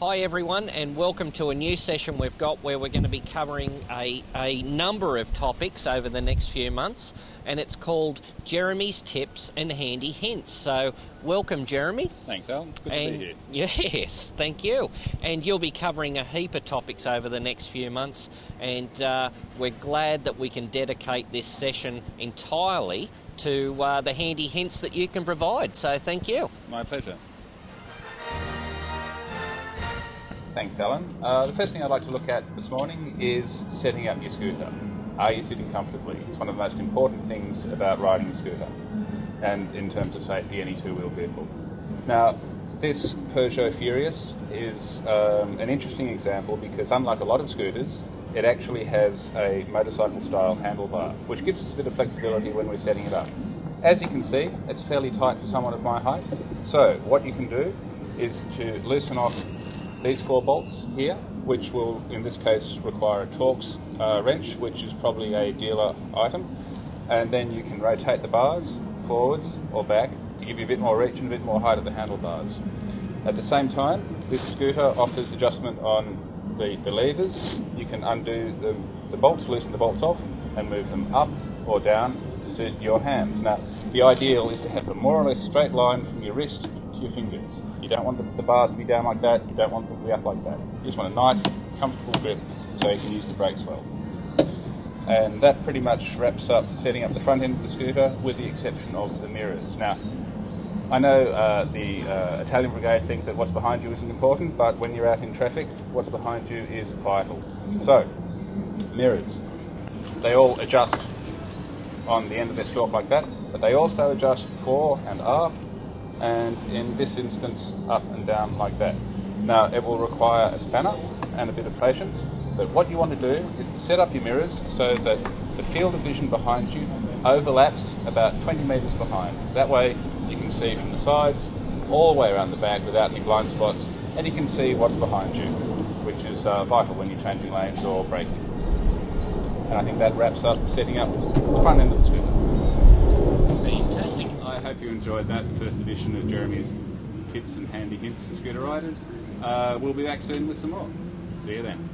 Hi everyone, and welcome to a new session we've got where we're going to be covering a number of topics over the next few months, and it's called Jeremy's Tips and Handy Hints. So welcome, Jeremy. Thanks, Alan. Good to be here. Yes, thank you. And you'll be covering a heap of topics over the next few months, and we're glad that we can dedicate this session entirely to the handy hints that you can provide. So thank you. My pleasure. Thanks, Alan. The first thing I'd like to look at this morning is setting up your scooter. Are you sitting comfortably? It's one of the most important things about riding a scooter, and in terms of safety, any two-wheel vehicle. Now, this Peugeot Furious is an interesting example because, unlike a lot of scooters, it actually has a motorcycle-style handlebar, which gives us a bit of flexibility when we're setting it up. As you can see, it's fairly tight for someone of my height, so what you can do is to loosen off these 4 bolts here, which will in this case require a Torx wrench, which is probably a dealer item, and then you can rotate the bars forwards or back to give you a bit more reach and a bit more height at the handlebars. At the same time, this scooter offers adjustment on the levers. You can undo the bolts, loosen the bolts off, and move them up or down to suit your hands. Now, the ideal is to have a more or less straight line from your wrist to your fingers. You don't want the bars to be down like that, you don't want them to be up like that. You just want a nice, comfortable grip so you can use the brakes well. And that pretty much wraps up setting up the front end of the scooter, with the exception of the mirrors. Now, I know the Italian Brigade think that what's behind you isn't important, but when you're out in traffic, what's behind you is vital. So, mirrors. They all adjust on the end of their stalk like that, but they also adjust fore and aft, and in this instance up and down like that. Now, it will require a spanner and a bit of patience, but what you want to do is to set up your mirrors so that the field of vision behind you overlaps about 20 metres behind. That way you can see from the sides all the way around the back without any blind spots, and you can see what's behind you, which is vital when you're changing lanes or braking. And I think that wraps up setting up the front end of the scooter. Fantastic. I hope you enjoyed that first edition of Jeremy's Tips and Handy Hints for Scooter Riders. We'll be back soon with some more. See you then.